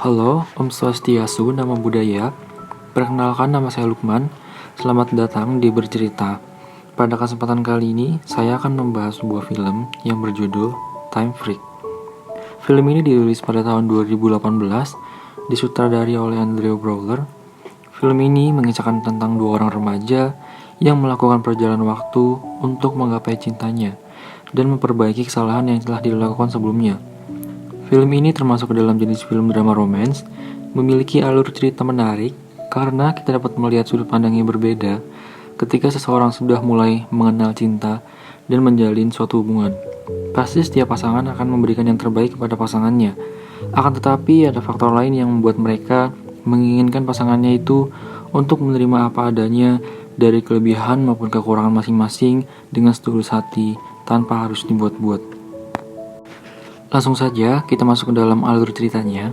Halo, Om Swastiastu, nama budaya. Perkenalkan, nama saya Lukman. Selamat datang di Bercerita. Pada kesempatan kali ini, saya akan membahas sebuah film yang berjudul Time Freak. Film ini dirilis pada tahun 2018, disutradari oleh Andrew Brawler. Film ini mengisahkan tentang dua orang remaja yang melakukan perjalanan waktu untuk menggapai cintanya dan memperbaiki kesalahan yang telah dilakukan sebelumnya. Film ini termasuk ke dalam jenis film drama romance, memiliki alur cerita menarik karena kita dapat melihat sudut pandang yang berbeda ketika seseorang sudah mulai mengenal cinta dan menjalin suatu hubungan. Pasti setiap pasangan akan memberikan yang terbaik kepada pasangannya. Akan tetapi ada faktor lain yang membuat mereka menginginkan pasangannya itu untuk menerima apa adanya dari kelebihan maupun kekurangan masing-masing dengan setulus hati tanpa harus dibuat-buat. Langsung saja kita masuk ke dalam alur ceritanya.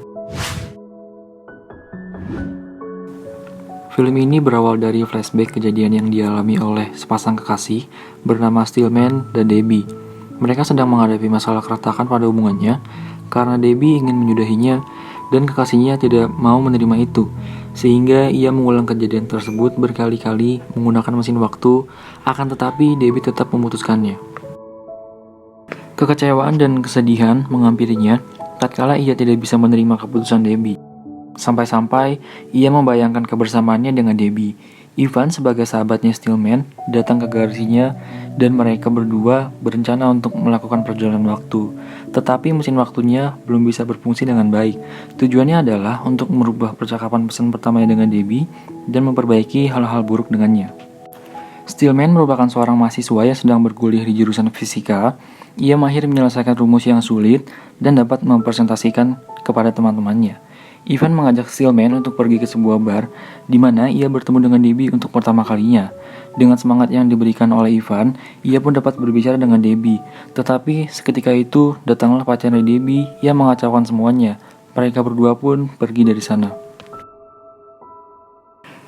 Film ini berawal dari flashback kejadian yang dialami oleh sepasang kekasih bernama Stillman dan Debbie. Mereka sedang menghadapi masalah keretakan pada hubungannya karena Debbie ingin menyudahinya dan kekasihnya tidak mau menerima itu, sehingga ia mengulang kejadian tersebut berkali-kali menggunakan mesin waktu, akan tetapi Debbie tetap memutuskannya. Kekecewaan dan kesedihan menghampirinya tatkala ia tidak bisa menerima keputusan Debbie. Sampai-sampai ia membayangkan kebersamaannya dengan Debbie. Ivan sebagai sahabatnya Stillman datang ke garasinya dan mereka berdua berencana untuk melakukan perjalanan waktu. Tetapi mesin waktunya belum bisa berfungsi dengan baik. Tujuannya adalah untuk merubah percakapan pesan pertamanya dengan Debbie dan memperbaiki hal-hal buruk dengannya. Stillman merupakan seorang mahasiswa yang sedang berkuliah di jurusan fisika. Ia mahir menyelesaikan rumus yang sulit dan dapat mempresentasikan kepada teman-temannya. Ivan mengajak Stillman untuk pergi ke sebuah bar, di mana ia bertemu dengan Debbie untuk pertama kalinya. Dengan semangat yang diberikan oleh Ivan, ia pun dapat berbicara dengan Debbie. Tetapi seketika itu datanglah pacarnya Debbie yang mengacaukan semuanya. Mereka berdua pun pergi dari sana.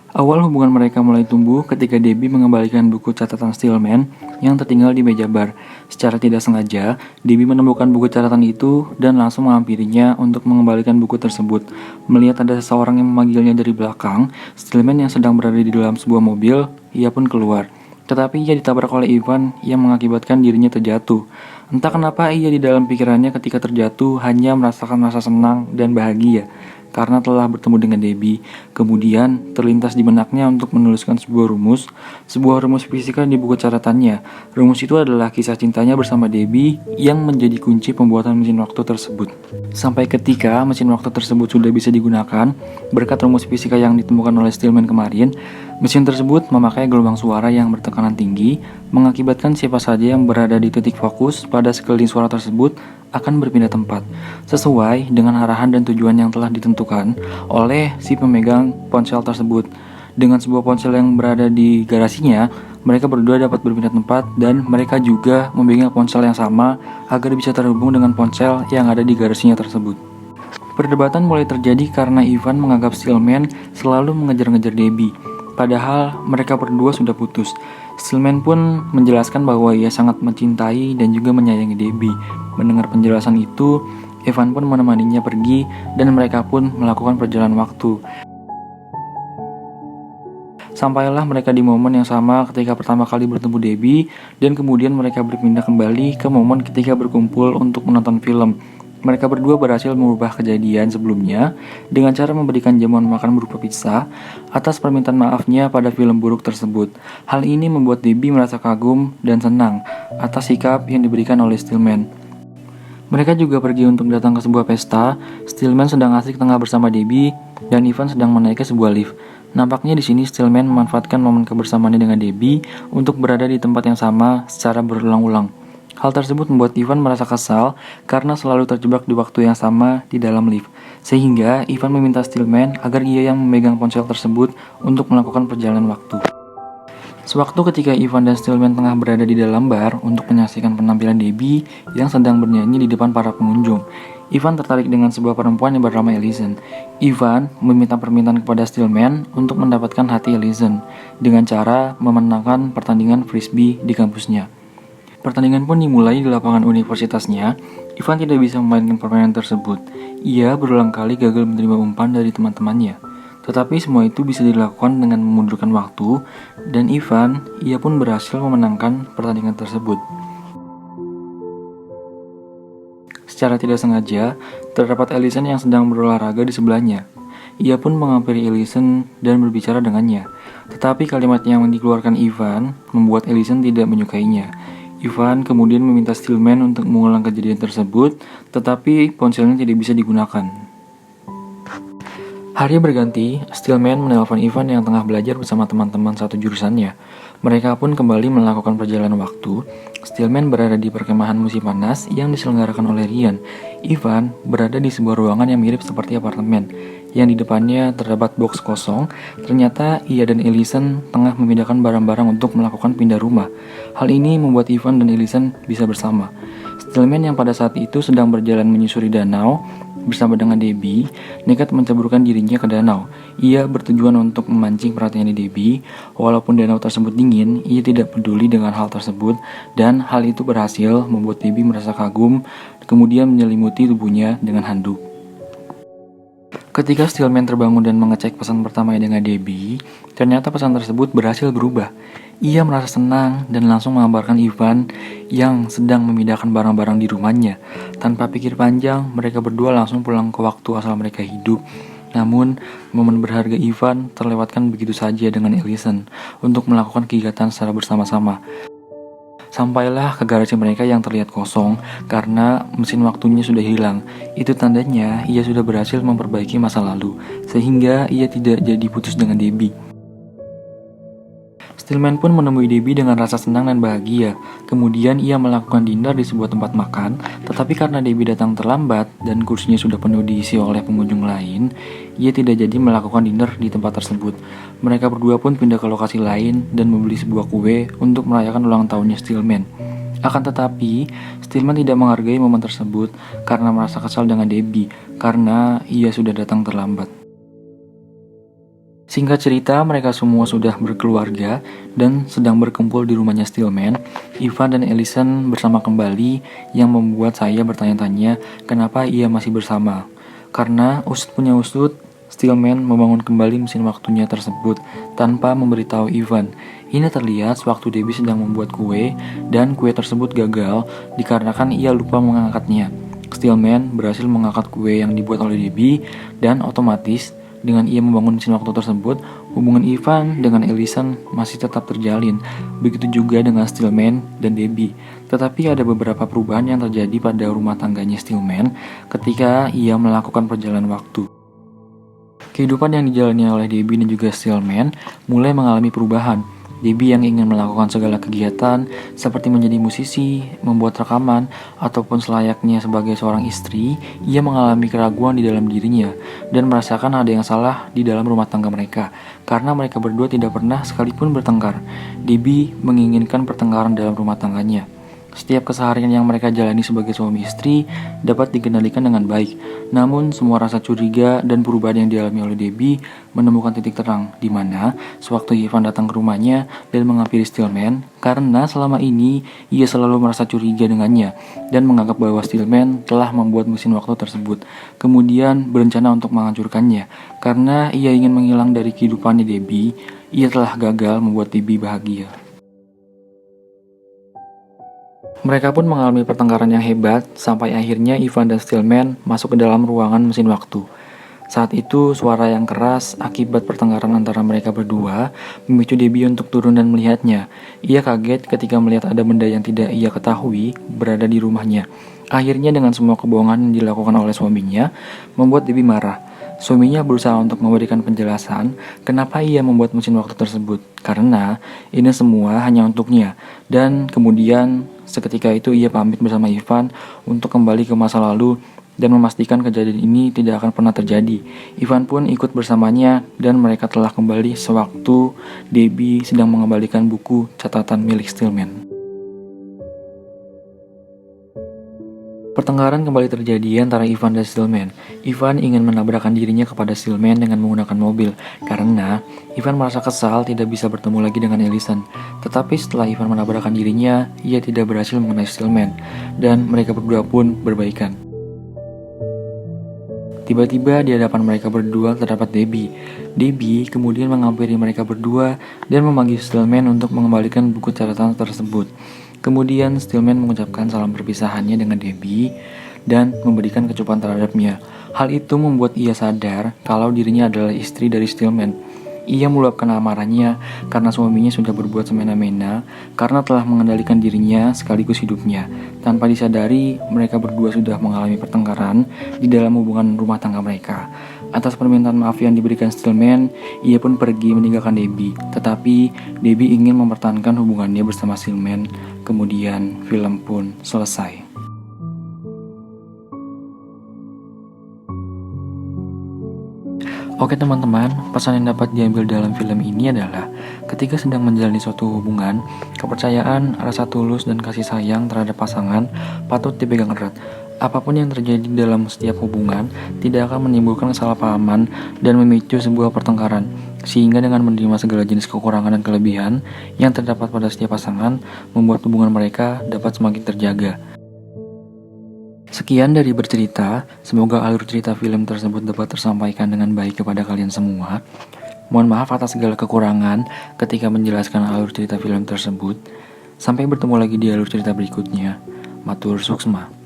Awal hubungan mereka mulai tumbuh ketika Debbie mengembalikan buku catatan Stillman yang tertinggal di meja bar. Secara tidak sengaja, Debbie menemukan buku catatan itu dan langsung menghampirinya untuk mengembalikan buku tersebut. Melihat ada seseorang yang memanggilnya dari belakang, Stillman yang sedang berada di dalam sebuah mobil, ia pun keluar. Tetapi ia ditabrak oleh Ivan yang mengakibatkan dirinya terjatuh. Entah kenapa ia di dalam pikirannya ketika terjatuh hanya merasakan rasa senang dan bahagia karena telah bertemu dengan Debbie. Kemudian terlintas di benaknya untuk menuliskan sebuah rumus fisika di buku catatannya. Rumus itu adalah kisah cintanya bersama Debbie yang menjadi kunci pembuatan mesin waktu tersebut. Sampai ketika mesin waktu tersebut sudah bisa digunakan, berkat rumus fisika yang ditemukan oleh Stillman kemarin, mesin tersebut memakai gelombang suara yang bertekanan tinggi, mengakibatkan siapa saja yang berada di titik fokus pada sekeliling suara tersebut akan berpindah tempat, sesuai dengan arahan dan tujuan yang telah ditentukan oleh si pemegang ponsel tersebut. Dengan sebuah ponsel yang berada di garasinya, mereka berdua dapat berpindah tempat dan mereka juga memegang ponsel yang sama agar bisa terhubung dengan ponsel yang ada di garasinya tersebut. Perdebatan mulai terjadi karena Ivan menganggap Stillman selalu mengejar-ngejar Debbie, padahal mereka berdua sudah putus. Stillman pun menjelaskan bahwa ia sangat mencintai dan juga menyayangi Debbie. Mendengar penjelasan itu, Ivan pun menemaninya pergi dan mereka pun melakukan perjalanan waktu. Sampailah mereka di momen yang sama ketika pertama kali bertemu Debbie dan kemudian mereka berpindah kembali ke momen ketika berkumpul untuk menonton film. Mereka berdua berhasil mengubah kejadian sebelumnya dengan cara memberikan jamuan makan berupa pizza atas permintaan maafnya pada film buruk tersebut. Hal ini membuat Debbie merasa kagum dan senang atas sikap yang diberikan oleh Stillman. Mereka juga pergi untuk datang ke sebuah pesta. Stillman sedang asik tengah bersama Debbie dan Ivan sedang menaiki sebuah lift. Nampaknya di sini Stillman memanfaatkan momen kebersamaannya dengan Debbie untuk berada di tempat yang sama secara berulang-ulang. Hal tersebut membuat Ivan merasa kesal karena selalu terjebak di waktu yang sama di dalam lift. Sehingga Ivan meminta Stillman agar ia yang memegang ponsel tersebut untuk melakukan perjalanan waktu. Sewaktu ketika Ivan dan Stillman tengah berada di dalam bar untuk menyaksikan penampilan Debbie yang sedang bernyanyi di depan para pengunjung, Ivan tertarik dengan sebuah perempuan yang bernama Allison. Ivan meminta permintaan kepada Stillman untuk mendapatkan hati Allison dengan cara memenangkan pertandingan frisbee di kampusnya. Pertandingan pun dimulai di lapangan universitasnya. Ivan tidak bisa memainkan permainan tersebut. Ia berulang kali gagal menerima umpan dari teman-temannya. Tetapi semua itu bisa dilakukan dengan memundurkan waktu, dan ia pun berhasil memenangkan pertandingan tersebut. Secara tidak sengaja, terdapat Ellison yang sedang berolahraga di sebelahnya. Ia pun menghampiri Ellison dan berbicara dengannya. Tetapi kalimat yang dikeluarkan Ivan membuat Ellison tidak menyukainya. Ivan kemudian meminta Stillman untuk mengulang kejadian tersebut, tetapi ponselnya tidak bisa digunakan. Hari berganti, Stillman menelpon Ivan yang tengah belajar bersama teman-teman satu jurusannya. Mereka pun kembali melakukan perjalanan waktu. Stillman berada di perkemahan musim panas yang diselenggarakan oleh Ryan. Ivan berada di sebuah ruangan yang mirip seperti apartemen, yang di depannya terdapat box kosong. Ternyata ia dan Ellison tengah memindahkan barang-barang untuk melakukan pindah rumah. Hal ini membuat Ivan dan Ellison bisa bersama. Stillman yang pada saat itu sedang berjalan menyusuri danau bersama dengan Debbie, nekat menceburkan dirinya ke danau. Ia bertujuan untuk memancing perhatian Debbie. Walaupun danau tersebut dingin, ia tidak peduli dengan hal tersebut, dan hal itu berhasil membuat Debbie merasa kagum, kemudian menyelimuti tubuhnya dengan handuk. Ketika Stillman terbangun dan mengecek pesan pertamanya dengan Debbie, ternyata pesan tersebut berhasil berubah. Ia merasa senang dan langsung mengabarkan Ivan yang sedang memindahkan barang-barang di rumahnya. Tanpa pikir panjang, mereka berdua langsung pulang ke waktu asal mereka hidup. Namun, momen berharga Ivan terlewatkan begitu saja dengan Ellison untuk melakukan kegiatan secara bersama-sama. Sampailah ke garasi mereka yang terlihat kosong karena mesin waktunya sudah hilang. Itu tandanya ia sudah berhasil memperbaiki masa lalu, sehingga ia tidak jadi putus dengan Debbie. Stillman pun menemui Debbie dengan rasa senang dan bahagia. Kemudian ia melakukan dinner di sebuah tempat makan, tetapi karena Debbie datang terlambat dan kursinya sudah penuh diisi oleh pengunjung lain, ia tidak jadi melakukan dinner di tempat tersebut. Mereka berdua pun pindah ke lokasi lain dan membeli sebuah kue untuk merayakan ulang tahunnya Stillman. Akan tetapi, Stillman tidak menghargai momen tersebut karena merasa kesal dengan Debbie karena ia sudah datang terlambat. Singkat cerita, mereka semua sudah berkeluarga dan sedang berkumpul di rumahnya Stillman. Ivan dan Ellison bersama kembali yang membuat saya bertanya-tanya kenapa ia masih bersama. Karena usut punya usut, Stillman membangun kembali mesin waktunya tersebut tanpa memberitahu Ivan. Ini terlihat sewaktu Debbie sedang membuat kue dan kue tersebut gagal dikarenakan ia lupa mengangkatnya. Stillman berhasil mengangkat kue yang dibuat oleh Debbie dan otomatis dengan ia membangun mesin waktu tersebut, hubungan Ivan dengan Ellison masih tetap terjalin. Begitu juga dengan Stillman dan Debbie. Tetapi ada beberapa perubahan yang terjadi pada rumah tangganya Stillman ketika ia melakukan perjalanan waktu. Kehidupan yang dijalani oleh Debbie dan juga Stillman mulai mengalami perubahan. Debbie yang ingin melakukan segala kegiatan seperti menjadi musisi, membuat rekaman, ataupun selayaknya sebagai seorang istri, ia mengalami keraguan di dalam dirinya dan merasakan ada yang salah di dalam rumah tangga mereka karena mereka berdua tidak pernah sekalipun bertengkar. Debbie menginginkan pertengkaran dalam rumah tangganya. Setiap keseharian yang mereka jalani sebagai suami istri dapat dikendalikan dengan baik. Namun, semua rasa curiga dan perubahan yang dialami oleh Debbie menemukan titik terang, di mana sewaktu Ivan datang ke rumahnya dan menghampiri Stillman, karena selama ini ia selalu merasa curiga dengannya dan menganggap bahwa Stillman telah membuat mesin waktu tersebut. Kemudian berencana untuk menghancurkannya, karena ia ingin menghilang dari kehidupannya Debbie. Ia telah gagal membuat Debbie bahagia. Mereka pun mengalami pertengkaran yang hebat sampai akhirnya Ivan dan Stillman masuk ke dalam ruangan mesin waktu. Saat itu suara yang keras akibat pertengkaran antara mereka berdua memicu Debbie untuk turun dan melihatnya. Ia kaget ketika melihat ada benda yang tidak ia ketahui berada di rumahnya. Akhirnya dengan semua kebohongan yang dilakukan oleh suaminya membuat Debbie marah. Suaminya berusaha untuk memberikan penjelasan kenapa ia membuat mesin waktu tersebut, karena ini semua hanya untuknya. Dan kemudian seketika itu ia pamit bersama Ivan untuk kembali ke masa lalu dan memastikan kejadian ini tidak akan pernah terjadi. Ivan pun ikut bersamanya dan mereka telah kembali sewaktu Debbie sedang mengembalikan buku catatan milik Stillman. Pertengkaran kembali terjadi antara Ivan dan Stillman. Ivan ingin menabrakkan dirinya kepada Stillman dengan menggunakan mobil karena Ivan merasa kesal tidak bisa bertemu lagi dengan Ellison. Tetapi setelah Ivan menabrakkan dirinya, ia tidak berhasil mengenai Stillman dan mereka berdua pun berbaikan. Tiba-tiba di hadapan mereka berdua terdapat Debbie. Debbie kemudian menghampiri mereka berdua dan memanggil Stillman untuk mengembalikan buku catatan tersebut. Kemudian Stillman mengucapkan salam perpisahannya dengan Debbie dan memberikan kecupan terhadapnya. Hal itu membuat ia sadar kalau dirinya adalah istri dari Stillman. Ia meluapkan amarahnya karena suaminya sudah berbuat semena-mena karena telah mengendalikan dirinya sekaligus hidupnya. Tanpa disadari, mereka berdua sudah mengalami pertengkaran di dalam hubungan rumah tangga mereka. Atas permintaan maaf yang diberikan Stillman, ia pun pergi meninggalkan Debbie. Tetapi Debbie ingin mempertahankan hubungannya bersama Stillman. Kemudian film pun selesai. Oke teman-teman, pesan yang dapat diambil dalam film ini adalah ketika sedang menjalani suatu hubungan, kepercayaan, rasa tulus, dan kasih sayang terhadap pasangan patut dipegang erat. Apapun yang terjadi dalam setiap hubungan tidak akan menimbulkan kesalahpahaman dan memicu sebuah pertengkaran, sehingga dengan menerima segala jenis kekurangan dan kelebihan yang terdapat pada setiap pasangan, membuat hubungan mereka dapat semakin terjaga. Sekian dari bercerita, semoga alur cerita film tersebut dapat tersampaikan dengan baik kepada kalian semua. Mohon maaf atas segala kekurangan ketika menjelaskan alur cerita film tersebut. Sampai bertemu lagi di alur cerita berikutnya. Matur suksma.